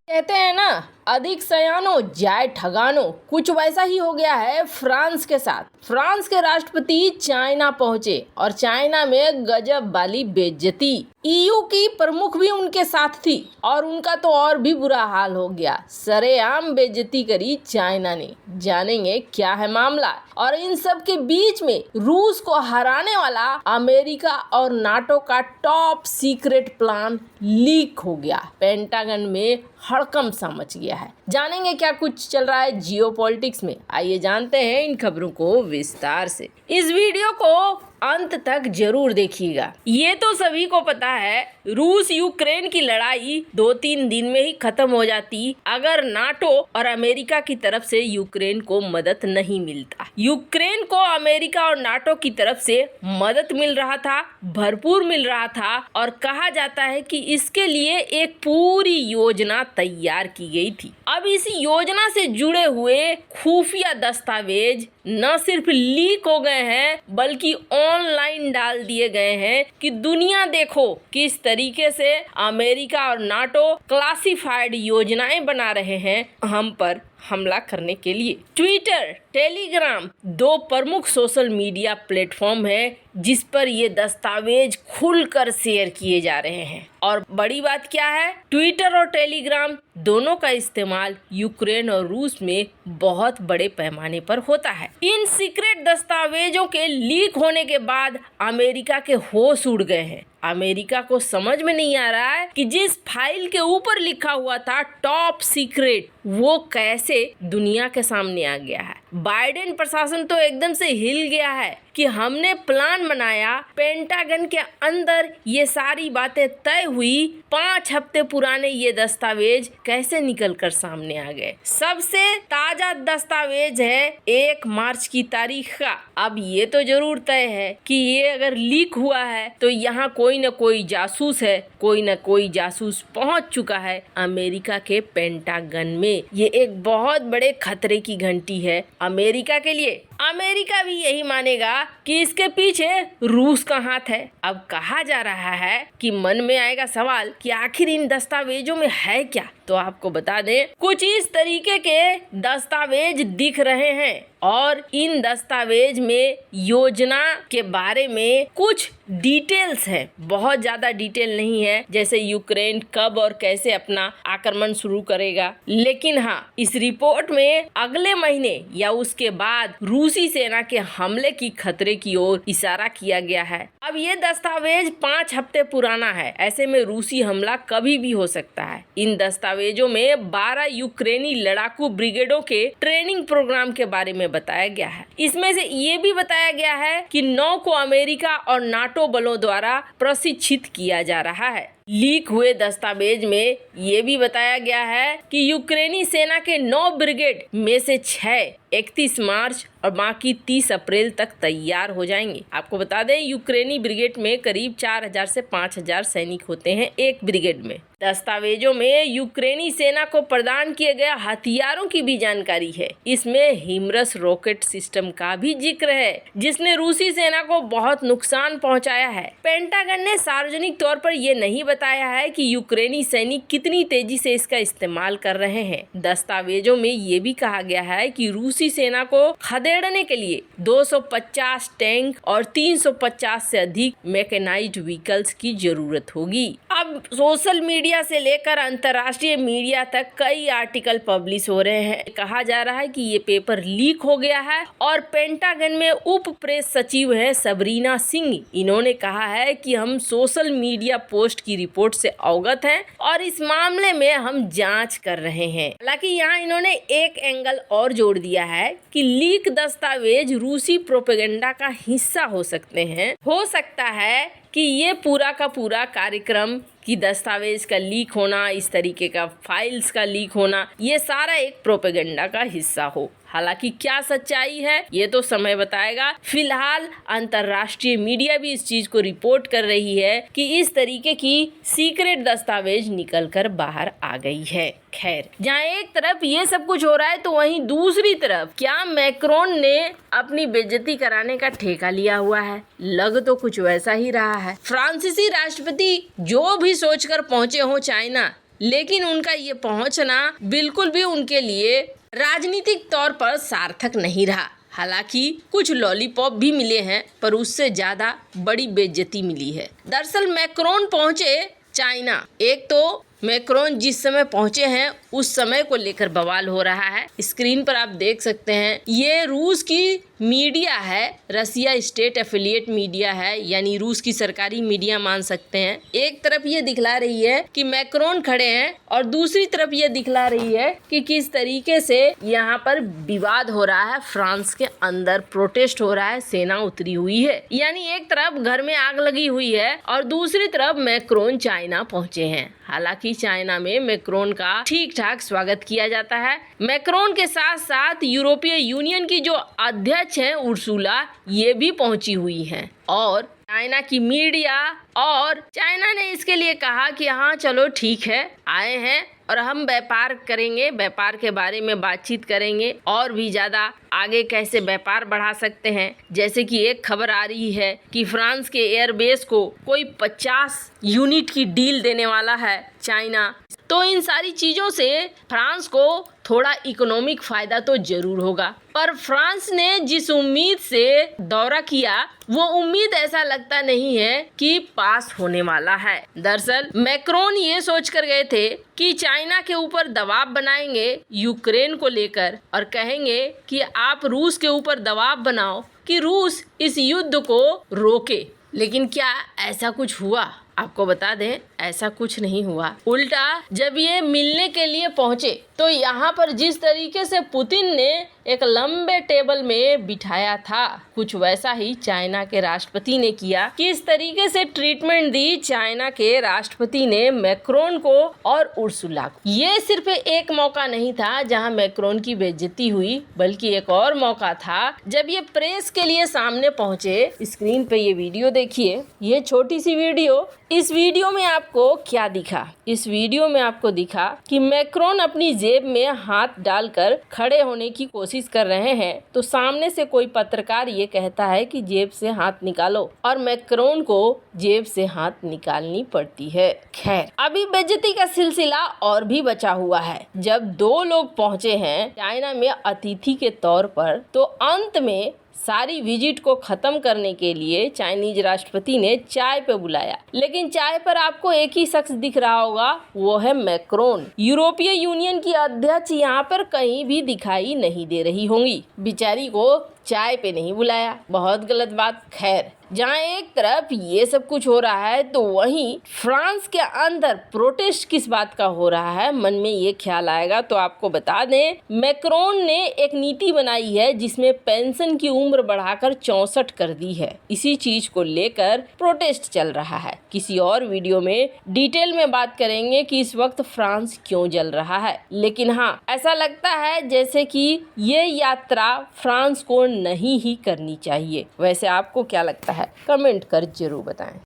कहते हैं ना, अधिक सयानो जाए ठगानो। कुछ वैसा ही हो गया है फ्रांस के साथ। फ्रांस के राष्ट्रपति चाइना पहुंचे और चाइना में गजब वाली बेइज्जती। ईयू की प्रमुख भी उनके साथ थी और उनका तो और भी बुरा हाल हो गया। सरेआम बेइज्जती करी चाइना ने। जानेंगे क्या है मामला। और इन सब के बीच में रूस को हराने वाला अमेरिका और नाटो का टॉप सीक्रेट प्लान लीक हो गया। पेंटागन में हड़कंप सा मच गया है। जानेंगे क्या कुछ चल रहा है जियोपॉलिटिक्स में। आइए जानते हैं इन खबरों को विस्तार से। इस वीडियो को अंत तक जरूर देखिएगा। ये तो सभी को पता है, रूस यूक्रेन की लड़ाई 2-3 दिन में ही खत्म हो जाती अगर नाटो और अमेरिका की तरफ से यूक्रेन को मदद नहीं मिलता। यूक्रेन को अमेरिका और नाटो की तरफ से मदद मिल रहा था, भरपूर मिल रहा था और कहा जाता है कि इसके लिए एक पूरी योजना तैयार की गई थी। अब इस योजना से जुड़े हुए खुफिया दस्तावेज न सिर्फ लीक हो गए हैं बल्कि ऑनलाइन डाल दिए गए हैं कि दुनिया देखो किस तरीके से अमेरिका और नाटो क्लासिफाइड योजनाएं बना रहे हैं हम पर हमला करने के लिए। ट्विटर, टेलीग्राम 2 प्रमुख सोशल मीडिया प्लेटफॉर्म है जिस पर ये दस्तावेज खुलकर शेयर किए जा रहे हैं। और बड़ी बात क्या है, ट्विटर और टेलीग्राम दोनों का इस्तेमाल यूक्रेन और रूस में बहुत बड़े पैमाने पर होता है। इन सीक्रेट दस्तावेजों के लीक होने के बाद अमेरिका के होश उड़ गए हैं। अमेरिका को समझ में नहीं आ रहा है कि जिस फाइल के ऊपर लिखा हुआ था टॉप सीक्रेट, वो कैसे दुनिया के सामने आ गया है। बाइडेन प्रशासन तो एकदम से हिल गया है कि हमने प्लान बनाया, पेंटागन के अंदर ये सारी बातें तय हुई, 5 हफ्ते पुराने ये दस्तावेज कैसे निकल कर सामने आ गए। सबसे ताजा दस्तावेज है 1 मार्च की तारीख का। अब ये तो जरूर तय है कि ये अगर लीक हुआ है तो यहाँ कोई न कोई जासूस है, कोई न कोई जासूस पहुंच चुका है अमेरिका के पेंटागन में। ये एक बहुत बड़े खतरे की घंटी है अमेरिका के लिए। अमेरिका भी यही मानेगा कि इसके पीछे रूस का हाथ है। अब कहा जा रहा है कि मन में आएगा सवाल कि आखिर इन दस्तावेजों में है क्या। तो आपको बता दें, कुछ इस तरीके के दस्तावेज दिख रहे हैं और इन दस्तावेज में योजना के बारे में कुछ डिटेल्स हैं। बहुत ज्यादा डिटेल नहीं है, जैसे यूक्रेन कब और कैसे अपना आक्रमण शुरू करेगा। लेकिन हाँ, इस रिपोर्ट में अगले महीने या उसके बाद रूसी सेना के हमले की खतरे की ओर इशारा किया गया है। अब ये दस्तावेज 5 हफ्ते पुराना है, ऐसे में रूसी हमला कभी भी हो सकता है। इन दस्तावेजों में 12 यूक्रेनी लड़ाकू ब्रिगेडों के ट्रेनिंग प्रोग्राम के बारे में बताया गया है। इसमें से ये भी बताया गया है कि 9 को अमेरिका और नाटो बलों द्वारा प्रशिक्षित किया जा रहा है। लीक हुए दस्तावेज में ये भी बताया गया है कि यूक्रेनी सेना के 9 ब्रिगेड में से 6 31 मार्च और बाकी 30 अप्रैल तक तैयार हो जाएंगे। आपको बता दें, यूक्रेनी ब्रिगेड में करीब 4000 से 5000 सैनिक होते हैं एक ब्रिगेड में। दस्तावेजों में यूक्रेनी सेना को प्रदान किए गए हथियारों की भी जानकारी है। इसमें हिमरस रॉकेट सिस्टम का भी जिक्र है, जिसने रूसी सेना को बहुत नुकसान पहुंचाया है। पेंटागन ने सार्वजनिक तौर पर यह नहीं बताया है कि यूक्रेनी सैनिक कितनी तेजी से इसका इस्तेमाल कर रहे हैं। दस्तावेजों में ये भी कहा गया है कि रूसी सेना को खदेड़ने के लिए 250 टैंक और 350 से अधिक मैकेनाइज्ड व्हीकल्स की जरूरत होगी। अब सोशल मीडिया से लेकर अंतर्राष्ट्रीय मीडिया तक कई आर्टिकल पब्लिश हो रहे हैं। कहा जा रहा है कि ये पेपर लीक हो गया है और पेंटागन में उप प्रेस सचिव है सबरीना सिंह। इन्होंने कहा है कि हम सोशल मीडिया पोस्ट की रिपोर्ट से अवगत हैं और इस मामले में हम जांच कर रहे हैं। हालांकि यहाँ इन्होंने एक एंगल और जोड़ दिया है कि लीक दस्तावेज रूसी प्रोपेगेंडा का हिस्सा हो सकते हैं। हो सकता है कि ये पूरा का पूरा कार्यक्रम कि दस्तावेज का लीक होना, इस तरीके का फाइल्स का लीक होना, ये सारा एक प्रोपेगेंडा का हिस्सा हो। हालांकि क्या सच्चाई है ये तो समय बताएगा। फिलहाल अंतर्राष्ट्रीय मीडिया भी इस चीज को रिपोर्ट कर रही है कि इस तरीके की सीक्रेट दस्तावेज निकलकर बाहर आ गई है। खैर, जहाँ एक तरफ ये सब कुछ हो रहा है तो वहीं दूसरी तरफ क्या मैक्रोन ने अपनी बेइज्जती कराने का ठेका लिया हुआ है? लग तो कुछ वैसा ही रहा है। फ्रांसीसी राष्ट्रपति जो भी सोचकर पहुंचे हो चाइना, लेकिन उनका ये पहुंचना बिल्कुल भी उनके लिए राजनीतिक तौर पर सार्थक नहीं रहा। हालांकि कुछ लॉलीपॉप भी मिले हैं, पर उससे ज्यादा बड़ी बेइज्जती मिली है। दरअसल मैक्रोन पहुंचे चाइना। एक तो मैक्रोन जिस समय पहुंचे हैं उस समय को लेकर बवाल हो रहा है। स्क्रीन पर आप देख सकते हैं, ये रूस की मीडिया है, रसिया स्टेट एफिलिएट मीडिया है, यानी रूस की सरकारी मीडिया मान सकते हैं। एक तरफ ये दिखला रही है कि मैक्रोन खड़े हैं और दूसरी तरफ ये दिखला रही है कि किस तरीके से यहाँ पर विवाद हो रहा है, फ्रांस के अंदर प्रोटेस्ट हो रहा है, सेना उतरी हुई है। यानी एक तरफ घर में आग लगी हुई है और दूसरी तरफ मैक्रोन चाइना पहुंचे हैं। हालांकि चाइना में मैक्रोन का ठीक ठाक स्वागत किया जाता है। मैक्रोन के साथ साथ यूरोपीय यूनियन की जो अध्यक्ष हैं उर्सुला, ये भी पहुंची हुई हैं और चाइना की मीडिया और चाइना ने इसके लिए कहा कि हाँ चलो ठीक है, आए हैं और हम व्यापार करेंगे, व्यापार के बारे में बातचीत करेंगे और भी ज्यादा आगे कैसे व्यापार बढ़ा सकते हैं। जैसे कि एक खबर आ रही है कि फ्रांस के एयरबेस को कोई 50 यूनिट की डील देने वाला है चाइना। तो इन सारी चीजों से फ्रांस को थोड़ा इकोनॉमिक फायदा तो जरूर होगा, पर फ्रांस ने जिस उम्मीद से दौरा किया वो उम्मीद ऐसा लगता नहीं है कि पास होने वाला है। दरअसल मैक्रोन ये सोच कर गए थे कि चाइना के ऊपर दबाव बनाएंगे यूक्रेन को लेकर और कहेंगे कि आप रूस के ऊपर दबाव बनाओ कि रूस इस युद्ध को रोके। लेकिन क्या ऐसा कुछ हुआ? आपको बता दें, ऐसा कुछ नहीं हुआ। उल्टा जब ये मिलने के लिए पहुंचे तो यहाँ पर जिस तरीके से पुतिन ने एक लंबे टेबल में बिठाया था, कुछ वैसा ही चाइना के राष्ट्रपति ने किया। किस तरीके से ट्रीटमेंट दी चाइना के राष्ट्रपति ने मैक्रोन को और उर्सुला को। ये सिर्फ एक मौका नहीं था जहाँ मैक्रोन की बेइज्जती हुई, बल्कि एक और मौका था जब ये प्रेस के लिए सामने पहुंचे। स्क्रीन पे ये वीडियो देखिए, ये छोटी सी वीडियो। इस वीडियो में आपको क्या दिखा? इस वीडियो में आपको दिखा कि मैक्रोन अपनी जेब में हाथ डालकर खड़े होने की कोशिश कर रहे हैं, तो सामने से कोई पत्रकार ये कहता है कि जेब से हाथ निकालो और मैक्रोन को जेब से हाथ निकालनी पड़ती है। खैर, अभी बेइज्जती का सिलसिला और भी बचा हुआ है। जब दो लोग पहुंचे हैं चाइना में अतिथि के तौर पर, तो अंत में सारी विजिट को खत्म करने के लिए चाइनीज राष्ट्रपति ने चाय पे बुलाया। लेकिन चाय पर आपको एक ही शख्स दिख रहा होगा, वो है मैक्रोन। यूरोपीय यूनियन की अध्यक्ष यहाँ पर कहीं भी दिखाई नहीं दे रही होंगी। बेचारी को चाय पे नहीं बुलाया, बहुत गलत बात। खैर, जहाँ एक तरफ ये सब कुछ हो रहा है तो वहीं फ्रांस के अंदर प्रोटेस्ट किस बात का हो रहा है, मन में ये ख्याल आएगा तो आपको बता दें, मैक्रोन ने एक नीति बनाई है जिसमें पेंशन की उम्र बढ़ाकर 64 कर दी है। इसी चीज को लेकर प्रोटेस्ट चल रहा है। किसी और वीडियो में डिटेल में बात करेंगे कि इस वक्त फ्रांस क्यों जल रहा है। लेकिन हाँ, ऐसा लगता है जैसे कि ये यात्रा फ्रांस को नहीं ही करनी चाहिए। वैसे आपको क्या लगता है? कमेंट कर जरूर बताएं।